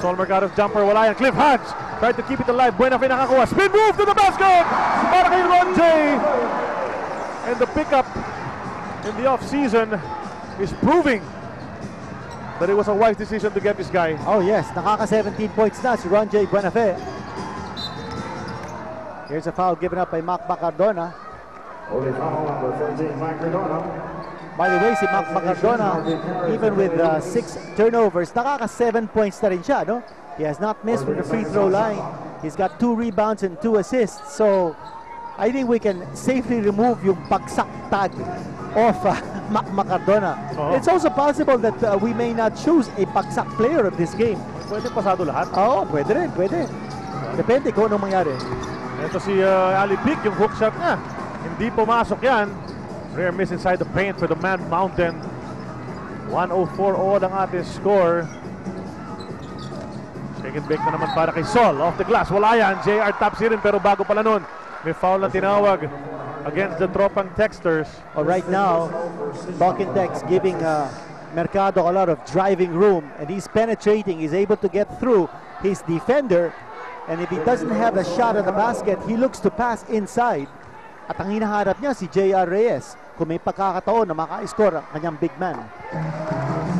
Sol Mercado's jumper, wala yan. Cliff Hodge tried to keep it alive. Buenafe nakakuha. Spin move to the basket! Para kay Ron J. And the pickup in the off-season is proving that it was a wise decision to get this guy. Oh yes, nakaka 17 points na si Ron J. Buenafe. Here's a foul given up by Mac Macardona. By the way, si Mac Macardona, even with 6 turnovers, nakaka 7 points na rin siya, no? He has not missed from the free throw line. He's got 2 rebounds and 2 assists. So, I think we can safely remove yung bagsak tag of Mac Macardona. It's also possible that we may not choose a bagsak player of this game. Pwede pasado lahat? Oo, pwede rin, pwede. Depende kung anong mangyari. Ito si Ali Pic, yung hook shot na. Hindi pumasok yan. Rare miss inside the paint for the Man Mountain. 104 all ang ating score. Take and bake na naman para kay Sol. Off the glass, wala yan. JR taps rin, pero bago pala nun, may foul na tinawag against the Tropang Texters. Right now, Balkan Tex giving Mercado a lot of driving room, and he's penetrating. He's able to get through his defender, and if he doesn't have a shot at the basket, he looks to pass inside. At ang hinaharap niya si JR Reyes kung may pagkakataon na maka-score ang kanyang big man.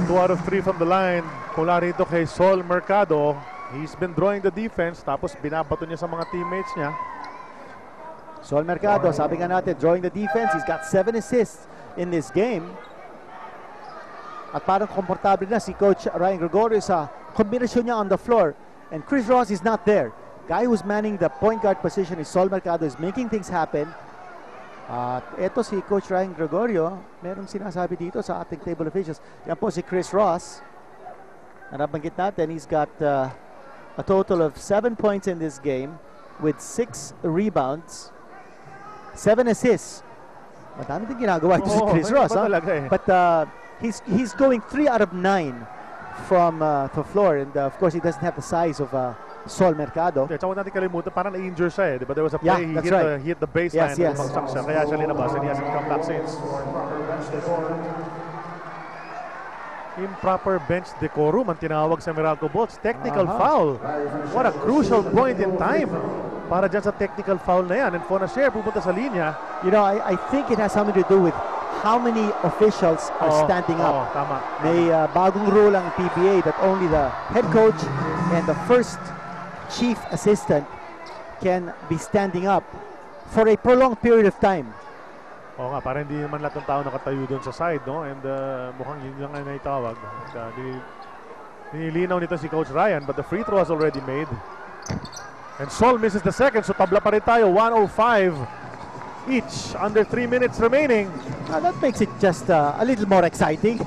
2 out of 3 from the line. Mula rito kay Sol Mercado. He's been drawing the defense, tapos binabato niya sa mga teammates niya. Sol Mercado, sabi nga natin, drawing the defense. He's got 7 assists in this game. At parang komportable na si Coach Ryan Gregorio sa kombinasyon niya on the floor. And Chris Ross is not there. Guy who's manning the point guard position is Sol Mercado, is making things happen. At eto si Coach Ryan Gregorio, merong sinasabi dito sa ating table officials. Yan po si Chris Ross. Nabanggit natin, he's got a total of 7 points in this game with 6 rebounds, 7 assists. Madami din ginagawa ito si Chris Ross. But he's going 3 out of 9 from the floor. And of course, he doesn't have the size of Sol Mercado. Yeah, tsaka natin kalimutan, parang na-injure siya eh. Diba? There was a play, he hit the baseline. Yes. Siya, kaya siya linabas, and he hasn't come back since. Improper bench decorum ang tinawag sa Meralco Bolts. Technical foul. What a crucial point in time para dyan sa technical foul na yan. And Fonacier pupunta sa linya. You know, I think it has something to do with how many officials are standing up. Tama. May bagong rule ang PBA that only the head coach and the first chief assistant can be standing up for a prolonged period of time. Oo nga, para hindi naman lahat ng tao nakatayo doon sa side, no? And mukhang yun lang na itawag. Nilinaw nito si Coach Ryan, but the free throw has already made. And Sol misses the second, so tabla pa rin tayo. 105 each, under 3 minutes remaining. That makes it just a little more exciting.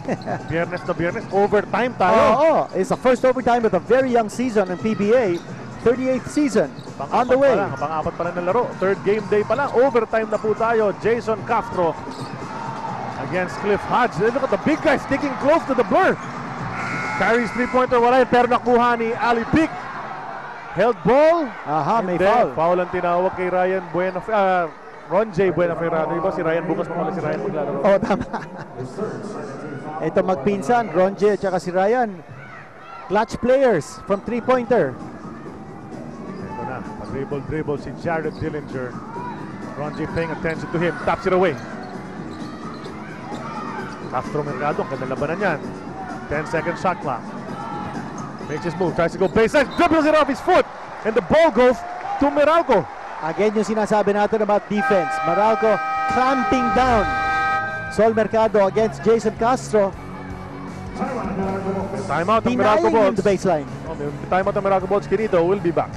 Biyernes na biyernes, overtime tayo. It's the first overtime of a very young season in PBA. 38th season on the way. Pang-apat pa lang na laro. Third game day pa lang. Overtime na po tayo. Jason Castro against Cliff Hodge. Look at the big guy sticking close to the blur. Carries 3-pointer. Wala yun, pero nakuha ni Ali Pic. Held ball. May foul. Foul ang tinawag kay Ryan Buenafe. Ron J. Buenaferrado. Iba si Ryan, bukas pa pala si Ryan maglalaro. Tama. Ito magpinsan, Ron J. at saka si Ryan. Clutch players from 3-pointer. Ito na, dribble si Jared Dillinger. Ron J. paying attention to him, taps it away. Castro Mercado, ang ganda labanan yan. 10-second shot clock. Makes his move, tries to go baseline, dribbles it off his foot, and the ball goes to Meralco. Again, yung sinasabi natin about defense. Meralco clamping down. Sol Mercado against Jason Castro. Timeout ng Meralco Bolts. The baseline. Timeout ng Meralco Bolts. Quirito will be back.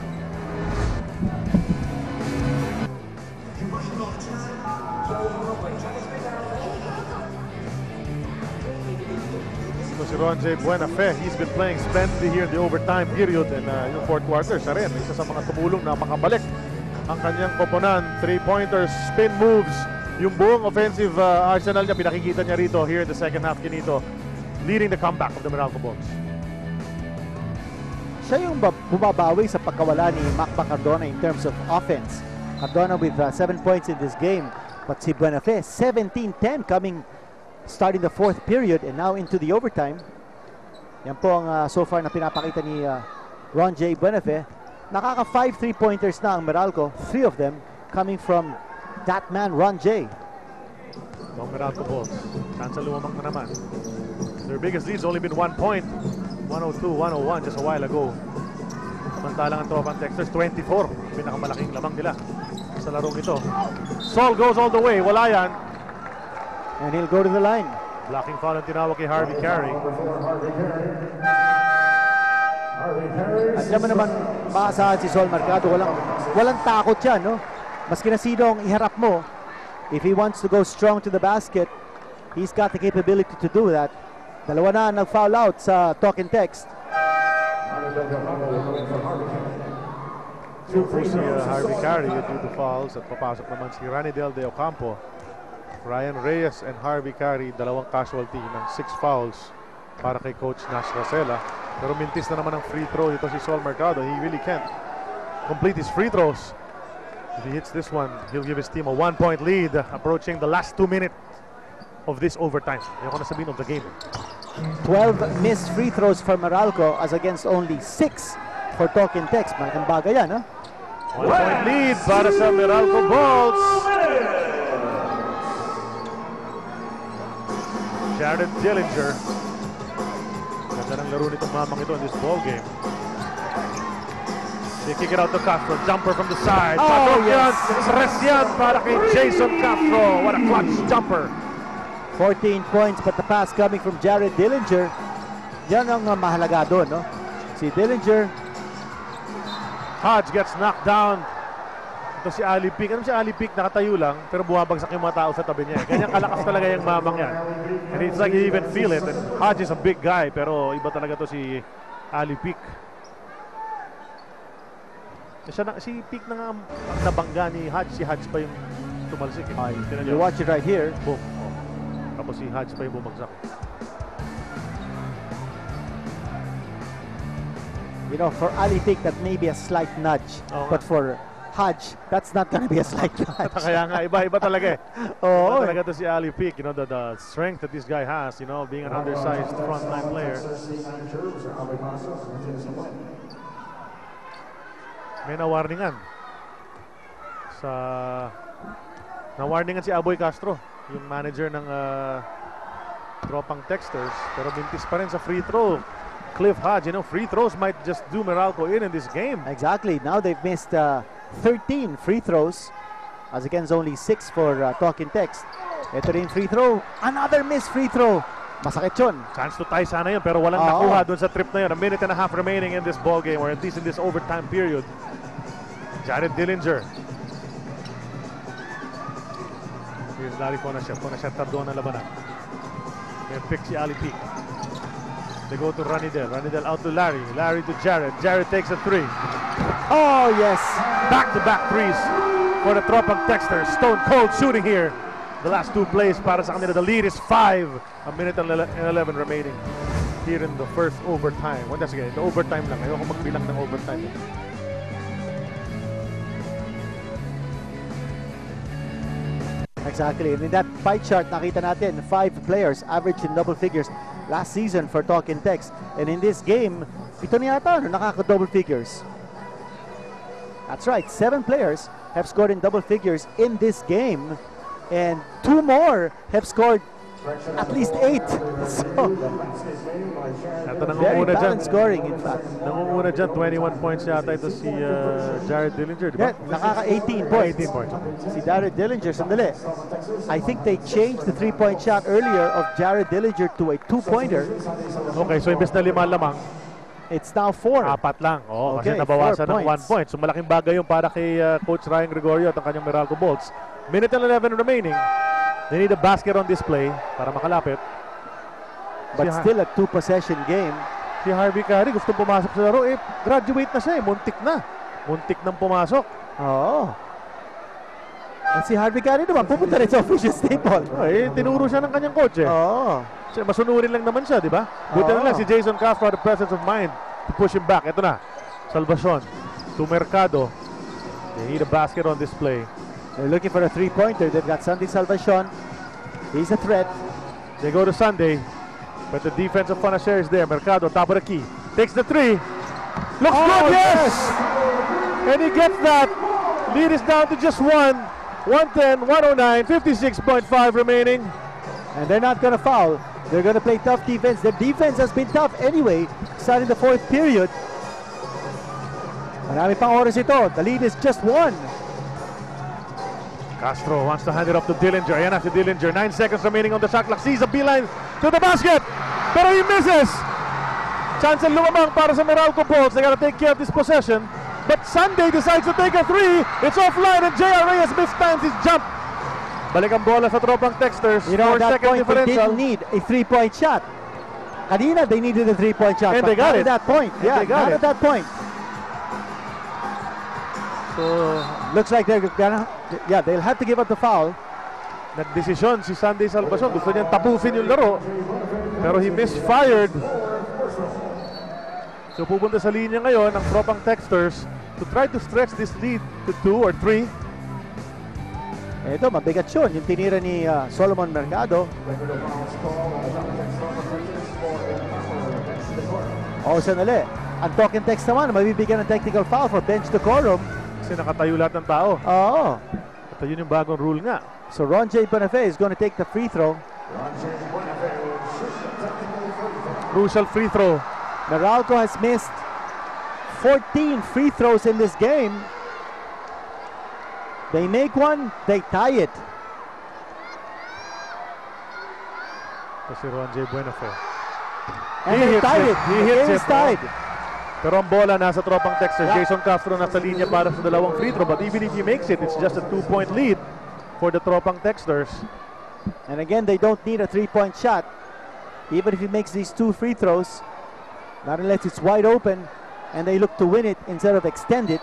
Si Ron J. Buenafe, he's been playing splendidly here in the overtime period, and yung fourth quarter, siya rin, isa sa mga tumulong na makabalik ang kanyang koponan. 3-pointers, spin moves, yung buong offensive arsenal niya, pinakikita niya rito here in the second half, Quinito, leading the comeback of the Meralco Bolts. Siya yung bumabawi sa pagkawala ni Mac Macardona in terms of offense. Cardona with 7 points in this game, but si Buenafe 17-10 starting the fourth period and now into the overtime. Yan po ang so far na pinapakita ni Ron J. Buenafe. Nakaka 5 3-pointers na ang Meralco. 3 of them coming from that man, Ron J. Ang Meralco Bulls. Chance lumamang na naman. Their biggest lead's only been 1 point. 102-101 just a while ago. Samantalang ang Tropang Texters, 24. Pinakamalaking lamang nila sa larong ito. Sol goes all the way. Wala yan. And he'll go to the line. Blocking foul ang tinawag kay Harvey Carey. At diyan mo naman maasahan si Sol Mercado. Walang takot yan, no? Maski na sino ang iharap mo, if he wants to go strong to the basket, he's got the capability to do that. Dalawa na nag-foul out sa talk and text. So po si Harvey Carey due to fouls at papasok naman si Ranidel de Ocampo. Ryan Reyes and Harvey Carey, dalawang casualty ng 6 fouls para kay Coach Nash Racela. Pero mintis na naman ang free throw ito si Sol Mercado. He really can't complete his free throws. If he hits this one, he'll give his team a 1-point lead approaching the last 2 minutes of this overtime. Ayoko na sabihin of the game. 12 missed free throws for Meralco as against only 6 for talk and text. Malaking bagay yan, ha? 1-point lead para sa Meralco Bulls. Jared Dillinger. Ganda ng laro nitong mamang ito in this ball game. They kick it out to Castro. Jumper from the side. Oh, yes. Tres yan para kay Jason Castro. What a clutch jumper. 14 points, but the pass coming from Jared Dillinger. Yan ang mahalaga doon, no? Si Dillinger. Hodge gets knocked down. Ito si Ali Pick. Ano si Ali Pick? Nakatayo lang, pero bumabagsak yung mga tao sa tabi niya. Ganyan kalakas talaga yung mamang yan. And it's like you even feel it. And Hodge is a big guy, pero iba talaga to si Ali Pick. Si Pick na nga ang nabangga ni Hodge. Si Hodge pa yung tumalsik. You watch it right here. Boom. Oh. Tapos si Hodge pa yung bumagsak. You know, for Ali Pick, that may be a slight nudge. But for Hodge, that's not gonna be a slight nudge. Kaya nga, iba talaga eh. Oo. Iba talaga to si Ali Pick. You know, the strength that this guy has, you know, being an undersized frontline player. May na-warningan. Na-warningan si Aboy Castro, yung manager ng Tropang Texters. Pero bintis pa rin sa free throw. Cliff Hodge, you know, free throws might just do Meralco in this game. Exactly. Now they've missed 13 free throws as against only 6 for talk and text. Ito rin free throw. Another missed free throw. Masakit yun. Chance to tie sana yun, pero walang nakuha doon sa trip na yun. A minute and a half remaining in this ball game, or at least in this overtime period. Jared Dillinger. Here's Larry Fonachet. Fonachet tardo na labanan. May pick si Ali Pick. They go to Ranidel. Ranidel out to Larry. Larry to Jared. Jared takes a 3. Oh, yes. Back-to-back threes for the Tropang Texters. Stone cold shooting here. The last 2 plays para sa kanila. The lead is 5. A minute and 11 remaining here in the first overtime. Well, that's again, the overtime lang. Ayoko magbilang ng overtime. Exactly. And in that pie chart, nakita natin 5 players average in double figures last season for talk and text. And in this game, ito na yata nakaka-double figures. That's right, 7 players have scored in double figures in this game. And 2 more have scored at least 8. So, very balanced scoring, in fact. Nangunguna dyan, 21 points yata ito si Jared Dillinger, di ba? Yeah, nakaka-18 points. 18 points. Si Jared Dillinger, sandali. I think they changed the 3-point shot earlier of Jared Dillinger to a 2-pointer. Okay, so imbes na 5 lamang, it's now 4. 4 lang. Oh, Okay, kasi nabawasan 4 ng 1 point. So malaking bagay yung para kay Coach Ryan Gregorio at ang kanyang Meralco Bulls. Minute and 11 remaining. They need a basket on display para makalapit. But still a 2-possession game. Si Harvey Carey gusto pumasok sa laro. Graduate na siya eh. Muntik na. Muntik nang pumasok. Oo. At si Harvey Carey naman, pupunta rin sa official staple. Tinuro siya ng kanyang coach eh. Oo. Masunurin lang naman siya, di ba? Buti na lang si Jason Castro had the presence of mind to push him back. Ito na. Salvacion to Mercado. They need a basket on display. They're looking for a 3-pointer. They've got Sunday Salvacion. He's a threat. They go to Sunday, but the defense of Fonachet is there. Mercado, top of the key. Takes the 3. Looks Oh, good, yes! And he gets that. Lead is down to just one. 110, 109, 56.5 remaining. And they're not going to foul. They're going to play tough defense. Their defense has been tough anyway, starting the fourth period. Marami pang oras ito. The lead is just one. Castro wants to hand it up to Dillinger. Ayan na si Dillinger. 9 seconds remaining on the shot clock. Sees a beeline to the basket. Pero he misses. Chance ang lumamang para sa Meralco Bulls. They gotta take care of this possession. But Sunday decides to take a three. It's offline and J.R. Reyes mistimes his jump. Balik ang bola sa tropang Texters. You know, at that 4-second point, they differential. didn't need a three-point shot. Kanina, they needed a three-point shot. And but they got not it. at that point. And Yeah, they got not it. at that point. So, Looks like they're gonna, yeah, they'll have to give up the foul. nagdesisyon si Sunday Salvacion. Gusto niyang tapusin yung laro. Pero he misfired. So pupunta sa linya ngayon ang tropang Texters to try to stretch this lead to 2 or 3. Ito, mabigat yun. Yung tinira ni Solomon Mercado. Sandali. Ang talking text naman, mabibigyan ng technical foul for bench decorum. Kasi nakatayo lahat ng tao. Oo. At yun yung bagong rule nga. So Ron J. Bonifay is going to take the free throw. Crucial free throw. Meralco has missed 14 free throws in this game. They make one, they tie it. Kasi Ron J. Buenafe. And He they hits tied it. it. He The hits game it, is tied. Pero ang bola nasa tropang Texters. Yeah. Jason Castro nasa linya para sa dalawang free throw. But even if he makes it, it's just a 2-point lead for the tropang Texters. And again, they don't need a three-point shot. Even if he makes these two free throws, not unless it's wide open and they look to win it instead of extend it.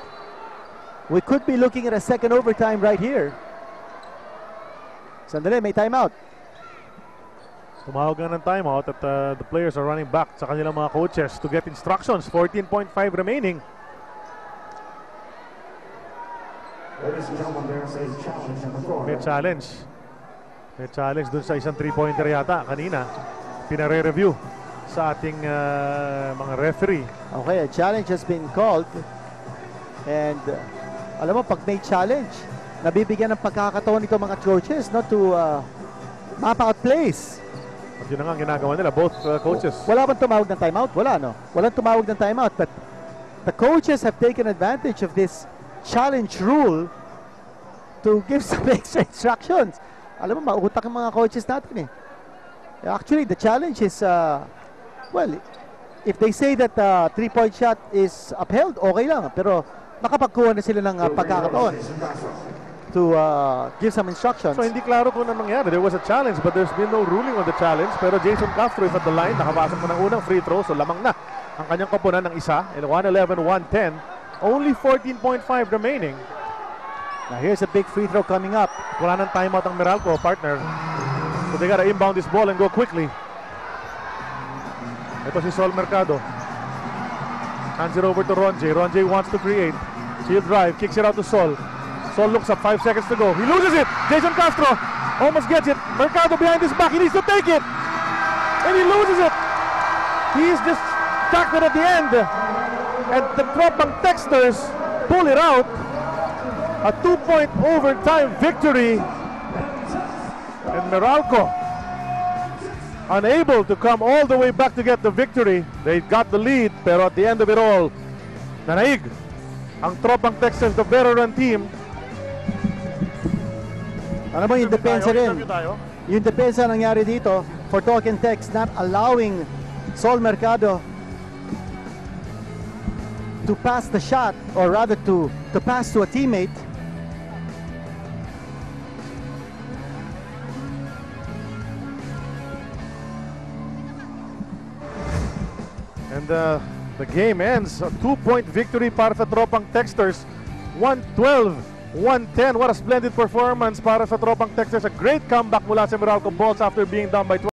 We could be looking at a second overtime right here. Sandali, may timeout. Tumawag nga ng timeout at the players are running back sa kanilang mga coaches to get instructions. 14.5 remaining. May challenge. May challenge dun sa isang 3-pointer yata kanina. Pinare-review sa ating mga referee. Okay, a challenge has been called. And alam mo, pag may challenge, nabibigyan ng pagkakataon ito mga coaches not to map out plays. At yun na nga ang ginagawa nila, both coaches. Wala bang tumawag ng timeout? Wala, no? Walang tumawag ng timeout. But the coaches have taken advantage of this challenge rule to give some extra instructions. Alam mo, mauutak yung mga coaches natin eh. Actually, the challenge is, well, if they say that three-point shot is upheld, okay lang. Pero nakapagkuha na sila ng pagkakataon to give some instructions. So hindi klaro kung ano nangyari. There was a challenge but there's been no ruling on the challenge. Pero Jason Castro is at the line. Nakapasok mo ng unang free throw. So lamang na ang kanyang koponan ng isa. And 111-110. Only 14.5 remaining. Now here's a big free throw coming up. Wala nang timeout ang Meralco, partner. So they gotta inbound this ball and go quickly. Ito si Sol Mercado. Hands it over to Ron J. Ron J wants to create. He'll drive, kicks it out to Sol. Sol looks up, 5 seconds to go. He loses it. Jason Castro almost gets it. Mercado behind his back. He needs to take it. And he loses it. He's just tucked it at the end. And the Tropang Texters pull it out. A 2-point overtime victory. And Meralco unable to come all the way back to get the victory. They got the lead, pero at the end of it all, nanaig ang Tropang Texters, the veteran team. Alam mo, yung depensa rin. Interview tayo. Yung depensa nangyari dito for Talk and Text, not allowing Sol Mercado to pass the shot, or rather to pass to a teammate. And the game ends. A 2-point victory para sa Tropang Texters. 112-110. What a splendid performance para sa Tropang Texters. A great comeback mula sa Meralco Bulls after being down by 12.